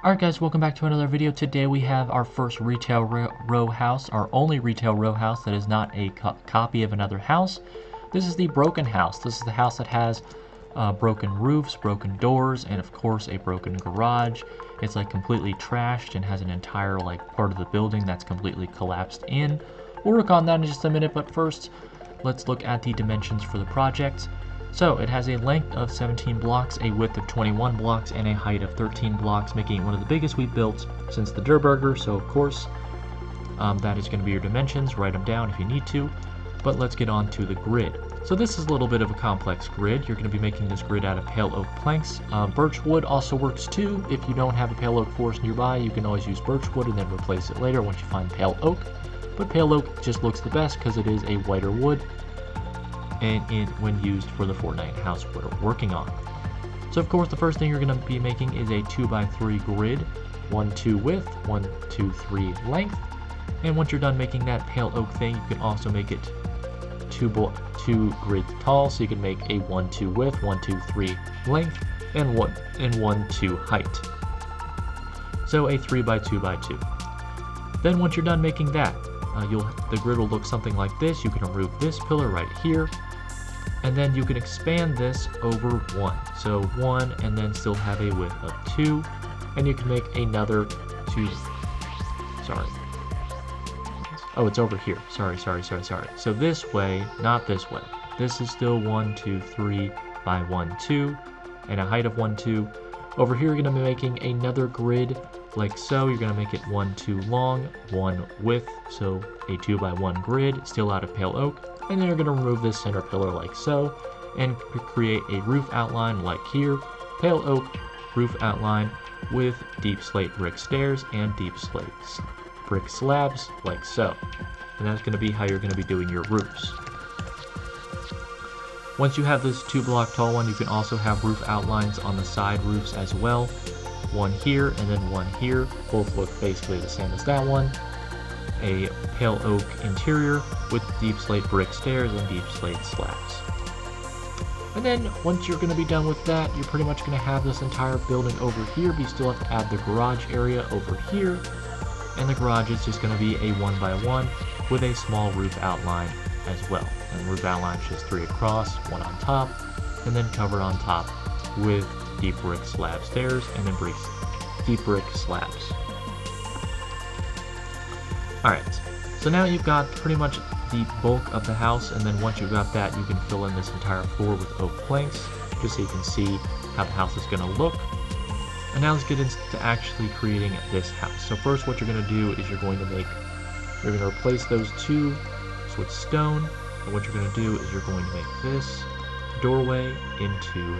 Alright guys, welcome back to another video. Today we have our first retail row house, our only retail row house that is not a copy of another house. This is the broken house. This is the house that has broken roofs, broken doors, and of course a broken garage. It's like completely trashed and has an entire part of the building that's completely collapsed in. We'll work on that in just a minute, but first let's look at the dimensions for the project. So it has a length of 17 blocks, a width of 21 blocks, and a height of 13 blocks, making it one of the biggest we've built since the Durburger. So of course, that is going to be your dimensions. Write them down if you need to. But let's get on to the grid. So this is a little bit of a complex grid. You're going to be making this grid out of pale oak planks. Birch wood also works too. If you don't have a pale oak forest nearby, you can always use birch wood and then replace it later once you find pale oak. But pale oak just looks the best because it is a whiter wood, and when used for the FORTNITE house we're working on. So of course the first thing you're going to be making is a 2x3 grid, 1, 2 width, 1, 2, 3 length. And once you're done making that pale oak thing, you can also make it two grids tall, so you can make a 1, 2 width, 1, 2, 3 length, and 1, 2 height. So a 3x2x2. Then once you're done making that, the grid will look something like this. You can remove this pillar right here, and then you can expand this over 1. So 1, and then still have a width of 2, and you can make another 2. Sorry. Oh, it's over here. Sorry. So this way, not this way. This is still 1, 2, 3 by 1, 2, and a height of 1, 2. Over here, you're going to be making another grid like so. You're going to make it 1, 2 long, 1 width, so a 2x1 grid, still out of pale oak. And then you're going to remove this center pillar like so, and create a roof outline like here, pale oak roof outline with deep slate brick stairs and deep slate brick slabs like so. And that's going to be how you're going to be doing your roofs. Once you have this 2-block tall one, you can also have roof outlines on the side roofs as well. One here and then one here. Both look basically the same as that one. A pale oak interior with deep slate brick stairs and deep slate slabs. And then once you're going to be done with that, you're pretty much going to have this entire building over here, but you still have to add the garage area over here. And the garage is just going to be a 1x1 with a small roof outline as well. And roof outline is just 3 across, 1 on top, and then covered on top with deep brick slab stairs and then deep brick slabs. Alright, so now you've got pretty much the bulk of the house, and then once you've got that, you can fill in this entire floor with oak planks, just so you can see how the house is going to look. And now let's get into actually creating this house. So first what you're going to do is you're going to replace those two with stone, and what you're going to do is you're going to make this doorway into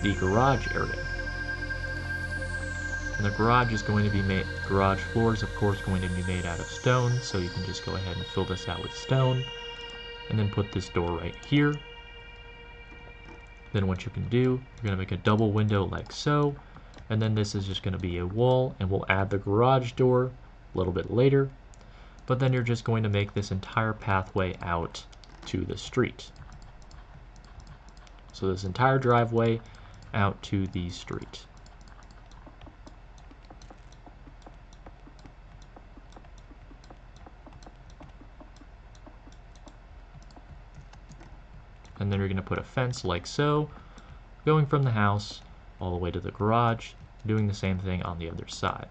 the garage area. And the garage is going to be made, garage floors of course going to be made out of stone, so you can just go ahead and fill this out with stone, and then put this door right here. Then what you can do, you're going to make a double window like so, and then this is just going to be a wall, and we'll add the garage door a little bit later. But then you're just going to make this entire pathway out to the street. So this entire driveway out to the street. And then you're going to put a fence like so, going from the house all the way to the garage, doing the same thing on the other side.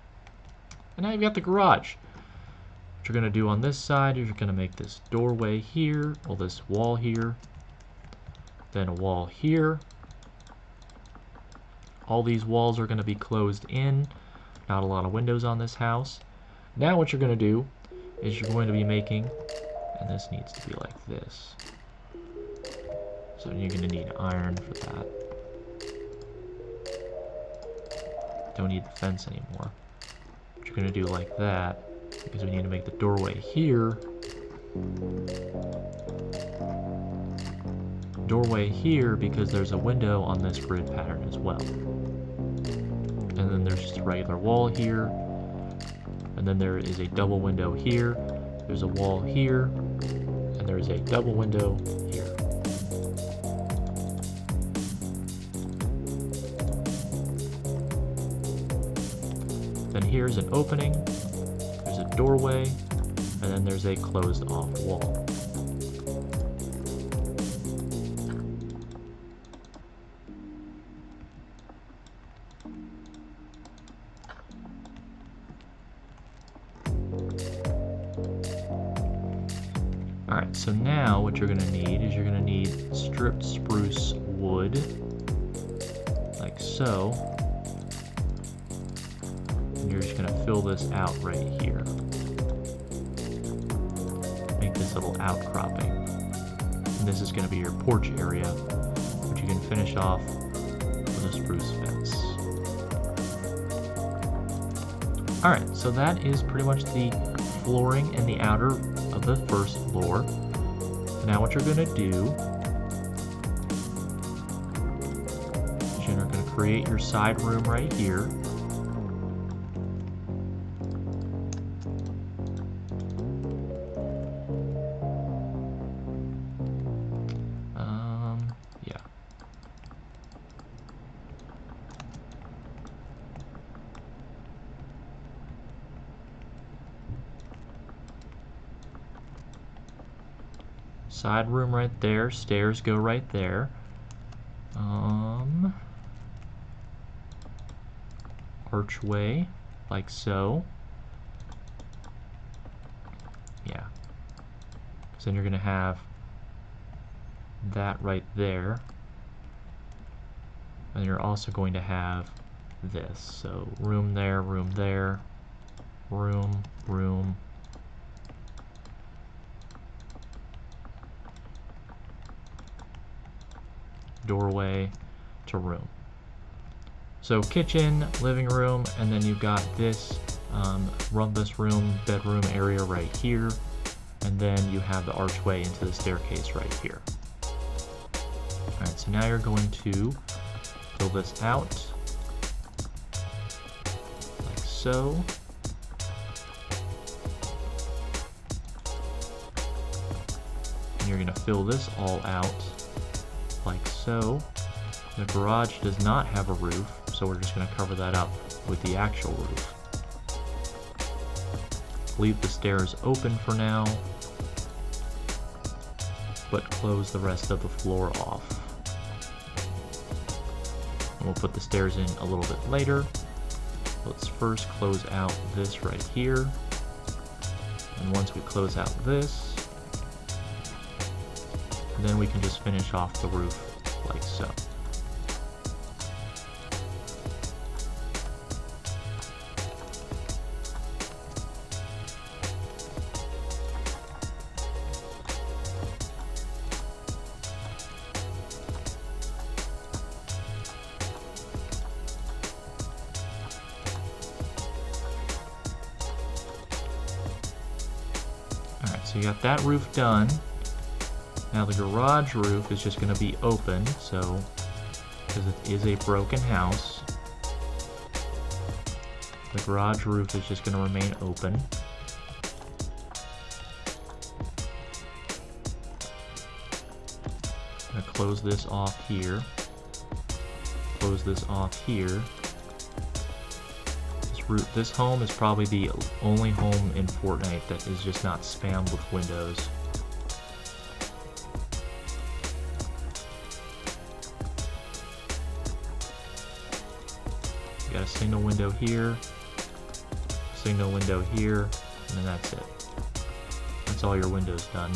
And now you've got the garage. What you're going to do on this side is you're going to make this doorway here, or this wall here, then a wall here. All these walls are going to be closed in, not a lot of windows on this house. Now what you're going to do is you're going to be making, and this needs to be like this. So you're going to need iron for that. Don't need the fence anymore. What you're going to do like that, because we need to make the doorway here. Doorway here because there's a window on this grid pattern as well. And then there's just a regular wall here. And then there is a double window here. There's a wall here. And there is a double window here. Then here's an opening, there's a doorway, and then there's a closed off wall. Alright, so now what you're going to need is you're going to need stripped spruce wood, like so. And you're just going to fill this out right here. Make this little outcropping. And this is going to be your porch area, which you can finish off with a spruce fence. Alright, so that is pretty much the flooring and the outer of the first floor. So now what you're going to do is you're going to create your side room right here. Yeah. Side room right there, stairs go right there. Archway, like so. Yeah. Because then you're going to have that right there. And you're also going to have this. So room there, room there, room, room. Doorway to room. So kitchen, living room, and then you've got this this room, bedroom area right here, and then you have the archway into the staircase right here. Alright, so now you're going to fill this out like so. And you're going to fill this all out like so. The garage does not have a roof, so we're just going to cover that up with the actual roof. Leave the stairs open for now, but close the rest of the floor off. And we'll put the stairs in a little bit later. Let's first close out this right here. And once we close out this, then we can just finish off the roof like so. Alright, so you got that roof done. Now the garage roof is just going to be open, so because it is a broken house, the garage roof is just going to remain open. I'm going to close this off here. Close this off here. This home is probably the only home in Fortnite that is just not spammed with windows. You got a single window here, single window here, and then that's it. That's all your windows done.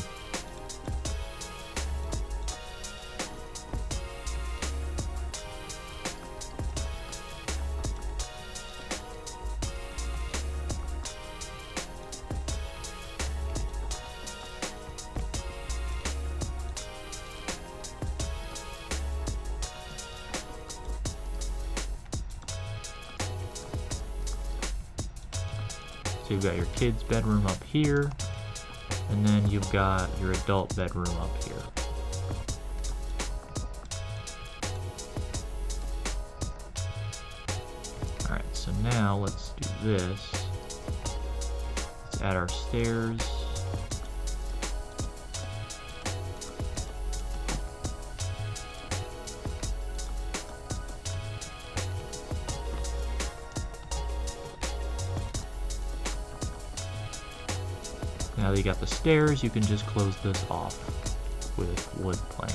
So you've got your kids' bedroom up here, and then you've got your adult bedroom up here. Alright, so now let's do this. Let's add our stairs. Now that you got the stairs, you can just close this off with wood planks.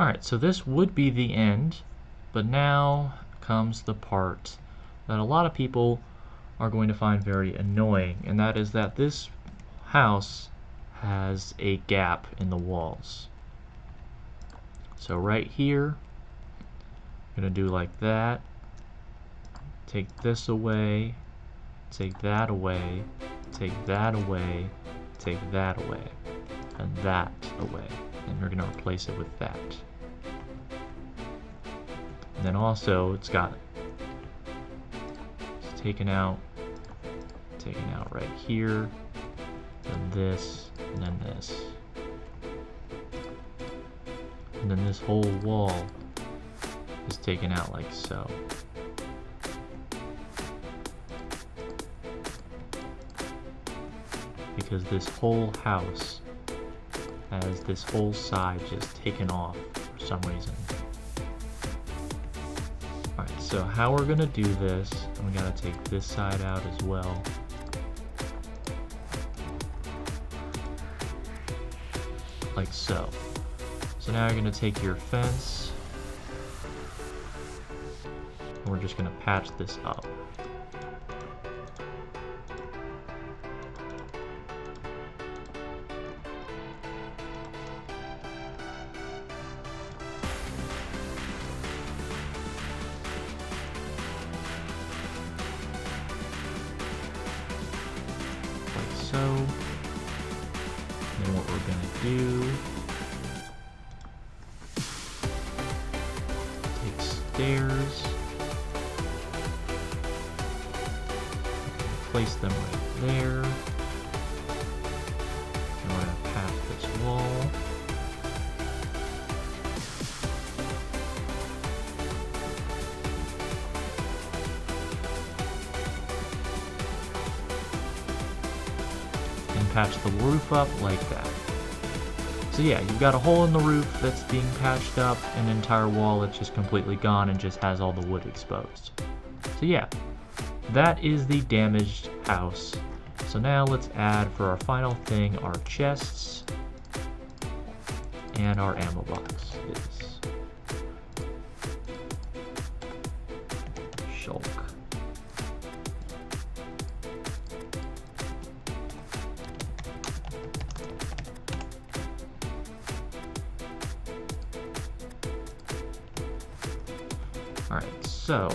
Alright, so this would be the end, but now comes the part that a lot of people are going to find very annoying, and that is that this house has a gap in the walls. So right here, I'm going to do like that, take this away, take that away, take that away, take that away, and that away, and we're going to replace it with that. And then also it's taken out right here, then this, and then this. And then this whole wall is taken out like so. Because this whole house has this whole side just taken off for some reason. Alright, so how we're gonna do this, and we gotta take this side out as well. Like so. So now you're gonna take your fence, and we're just gonna patch this up. So, then what we're going to do, take stairs, place them right there, and we're going to patch this wall. Patch the roof up like that. So yeah, you've got a hole in the roof that's being patched up, an entire wall that's just completely gone and just has all the wood exposed. So yeah, that is the damaged house. So now let's add for our final thing our chests and our ammo box. Shulk. Alright, so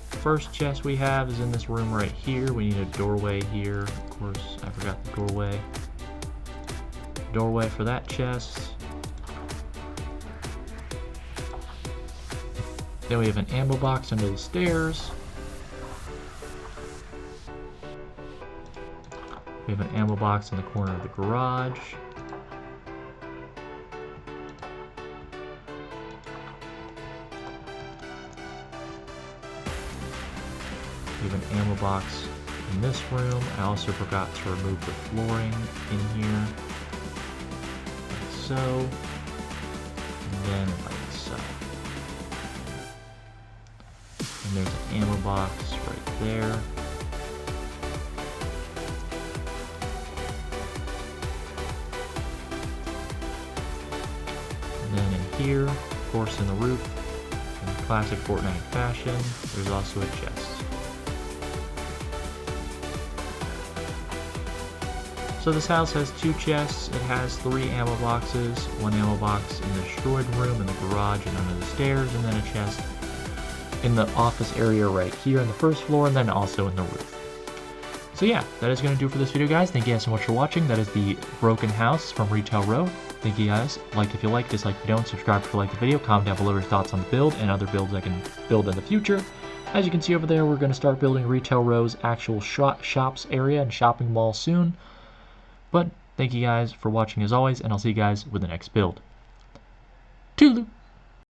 first chest we have is in this room right here. We need a doorway here. Of course, I forgot the doorway. Doorway for that chest. Then we have an ammo box under the stairs. We have an ammo box in the corner of the garage. We have an ammo box in this room. I also forgot to remove the flooring in here, like so, and then like so. And there's an ammo box right there. And then in here, of course in the roof, in classic Fortnite fashion, there's also a chest. So this house has 2 chests. It has 3 ammo boxes, 1 ammo box in the destroyed room, in the garage, and under the stairs, and then a chest in the office area right here on the first floor, and then also in the roof. So yeah, that is going to do it for this video, guys. Thank you guys so much for watching. That is the broken house from Retail Row. Thank you guys. Like if you like, dislike if you don't, subscribe if you like the video, comment down below your thoughts on the build and other builds I can build in the future. As you can see over there, we're going to start building Retail Row's actual shops area and shopping mall soon. But thank you guys for watching as always, and I'll see you guys with the next build. Toodaloo!